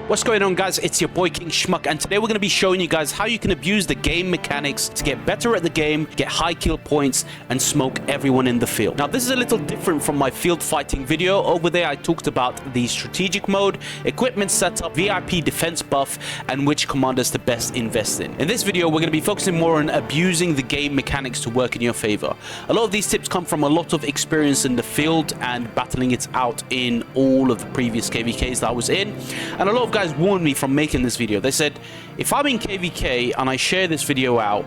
What's going on, guys? It's your boy King Schmuck, and today we're going to be showing you guys how you can abuse the game mechanics to get better at the game, get high kill points, and smoke everyone in the field. Now, this is a little different from my field fighting video. Over there, I talked about the strategic mode, equipment setup, VIP defense buff, and which commanders to best invest in. In this video, we're going to be focusing more on abusing the game mechanics to work in your favor. A lot of these tips come from a lot of experience in the field and battling it out in all of the previous KVKs that I was in, and a lot of guys warned me from making this video. They said, if I'm in KVK and I share this video out,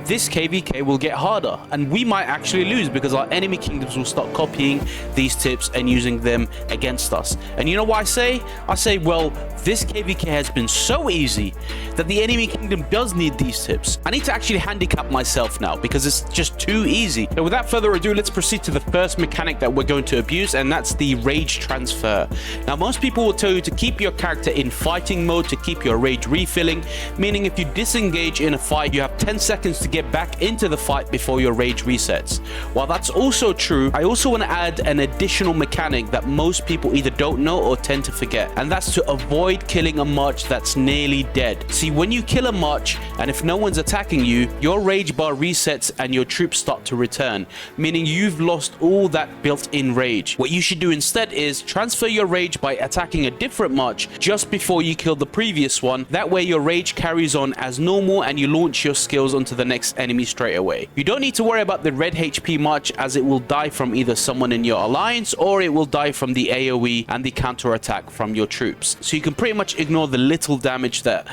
this KVK will get harder and we might actually lose because our enemy kingdoms will start copying these tips and using them against us. And you know what I say? I say, well, this KVK has been so easy that the enemy kingdom does need these tips. I need to actually handicap myself now because it's just too easy. So without further ado, let's proceed to the first mechanic that we're going to abuse, and that's the rage transfer. Now, most people will tell you to keep your character in fighting mode to keep your rage refilling, meaning if you disengage in a fight, you have 10 seconds to get back into the fight before your rage resets. While that's also true, I also want to add an additional mechanic that most people either don't know or tend to forget, and that's to avoid killing a march that's nearly dead. See, when you kill a march and if no one's attacking you, your rage bar resets and your troops start to return, meaning you've lost all that built-in rage. What you should do instead is transfer your rage by attacking a different march just before you kill the previous one. That way your rage carries on as normal and you launch your skills onto the next enemy straight away. You don't need to worry about the red HP march, as it will die from either someone in your alliance or it will die from the AoE and the counter attack from your troops. So you can pretty much ignore the little damage that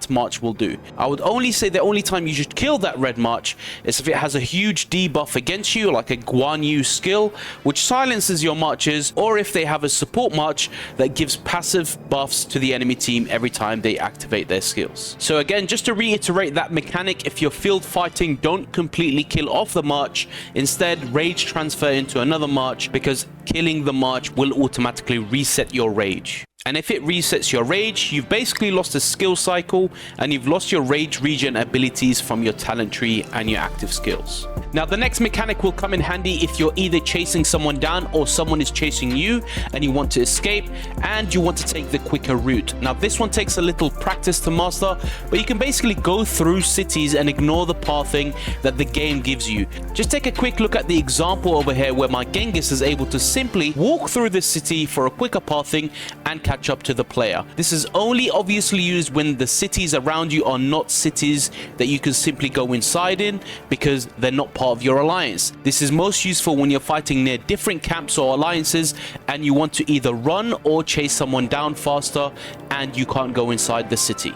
march will do. I would only say the only time you should kill that red march is if it has a huge debuff against you, like a Guan Yu skill, which silences your marches, or if they have a support march that gives passive buffs to the enemy team every time they activate their skills. So again, just to reiterate that mechanic, if you're field fighting, don't completely kill off the march. Instead, rage transfer into another march, because killing the march will automatically reset your rage. And if it resets your rage, you've basically lost a skill cycle and you've lost your rage regen abilities from your talent tree and your active skills. Now, the next mechanic will come in handy if you're either chasing someone down or someone is chasing you and you want to escape and you want to take the quicker route. Now, this one takes a little practice to master, but you can basically go through cities and ignore the pathing that the game gives you. Just take a quick look at the example over here where my Genghis is able to simply walk through the city for a quicker pathing and catch up to the player. This is only obviously used when the cities around you are not cities that you can simply go inside in because they're not part of your alliance. This is most useful when you're fighting near different camps or alliances and you want to either run or chase someone down faster and you can't go inside the city.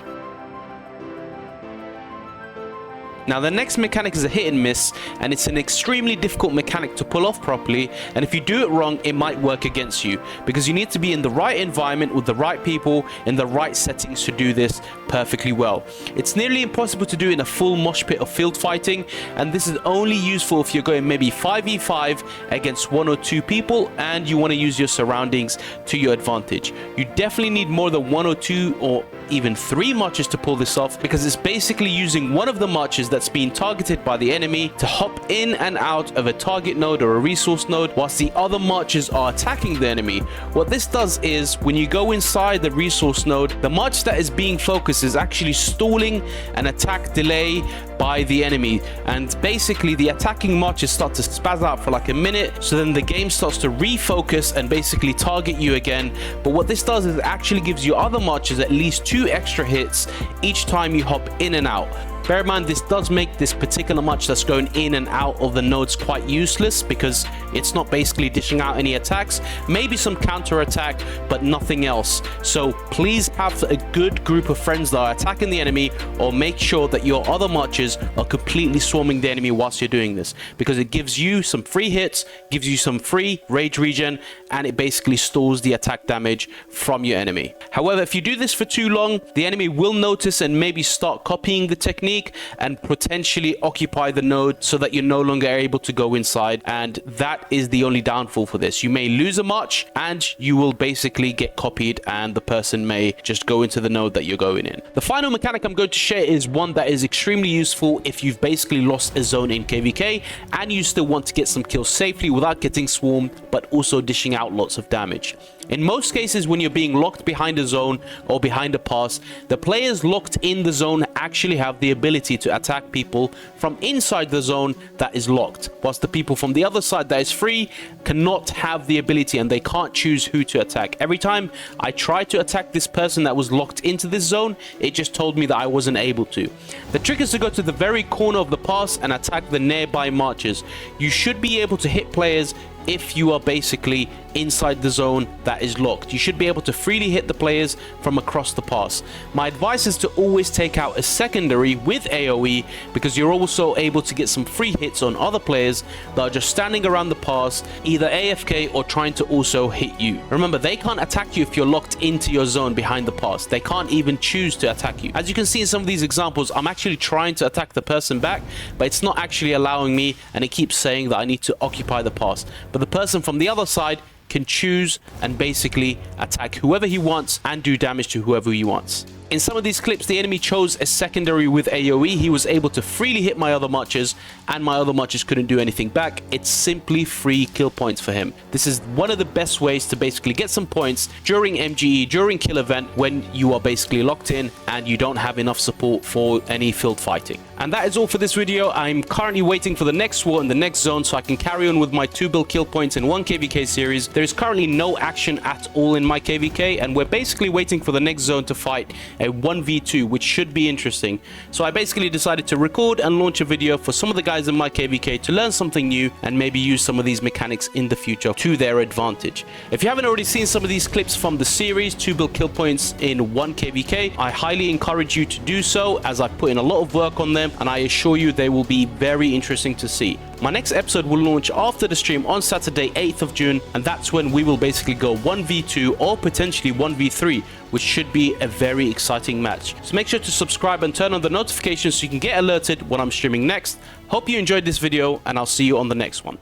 Now, the next mechanic is a hit and miss, and it's an extremely difficult mechanic to pull off properly, and if you do it wrong, it might work against you because you need to be in the right environment with the right people in the right settings to do this perfectly well. It's nearly impossible to do in a full mosh pit of field fighting, and this is only useful if you're going maybe 5v5 against 1 or 2 people and you want to use your surroundings to your advantage. You definitely need more than 1 or 2 or even 3 marches to pull this off, because it's basically using one of the marches that's being targeted by the enemy to hop in and out of a target node or a resource node whilst the other marches are attacking the enemy. What this does is when you go inside the resource node, the march that is being focused is actually stalling an attack delay by the enemy, and basically the attacking marches start to spaz out for like a minute, so then the game starts to refocus and basically target you again. But what this does is it actually gives you other marches at least 2 extra hits each time you hop in and out. Bear in mind, this does make this particular march that's going in and out of the nodes quite useless because it's not basically dishing out any attacks, maybe some counter attack, but nothing else. So please have a good group of friends that are attacking the enemy, or make sure that your other marches are completely swarming the enemy whilst you're doing this, because it gives you some free hits, gives you some free rage regen, and it basically stalls the attack damage from your enemy. However, if you do this for too long, the enemy will notice and maybe start copying the technique and potentially occupy the node so that you're no longer able to go inside, and that is the only downfall for this. You may lose a march and you will basically get copied and the person may just go into the node that you're going in. The final mechanic I'm going to share is one that is extremely useful if you've basically lost a zone in KVK and you still want to get some kills safely without getting swarmed but also dishing out lots of damage. In most cases, when you're being locked behind a zone or behind a pass, the players locked in the zone actually have the ability to attack people from inside the zone that is locked, whilst the people from the other side that is free cannot have the ability and they can't choose who to attack. Every time I tried to attack this person that was locked into this zone, it just told me that I wasn't able to. The trick is to go to the very corner of the pass and attack the nearby marchers. You should be able to hit players if you are basically inside the zone that is locked. You should be able to freely hit the players from across the pass. My advice is to always take out a secondary with AoE, because you're also able to get some free hits on other players that are just standing around the pass, either AFK or trying to also hit you. Remember, they can't attack you if you're locked into your zone behind the pass. They can't even choose to attack you. As you can see in some of these examples, I'm actually trying to attack the person back, but it's not actually allowing me, and it keeps saying that I need to occupy the pass. But the person from the other side can choose and basically attack whoever he wants and do damage to whoever he wants. In some of these clips, the enemy chose a secondary with AoE. He was able to freely hit my other marchers, and my other marchers couldn't do anything back. It's simply free kill points for him. This is one of the best ways to basically get some points during MGE, during kill event, when you are basically locked in and you don't have enough support for any field fighting. And that is all for this video. I'm currently waiting for the next war in the next zone so I can carry on with my 2 build kill points in 1 KVK series. There is currently no action at all in my KVK, and we're basically waiting for the next zone to fight a 1v2, which should be interesting. So I basically decided to record and launch a video for some of the guys in my KVK to learn something new and maybe use some of these mechanics in the future to their advantage. If you haven't already seen some of these clips from the series 2 build kill points in 1 KVK, I highly encourage you to do so, as I put in a lot of work on them, and I assure you they will be very interesting to see. My next episode will launch after the stream on Saturday 8th of June, and that's when we will basically go 1v2 or potentially 1v3, which should be a very exciting match. So make sure to subscribe and turn on the notifications so you can get alerted when I'm streaming next. Hope you enjoyed this video, and I'll see you on the next one.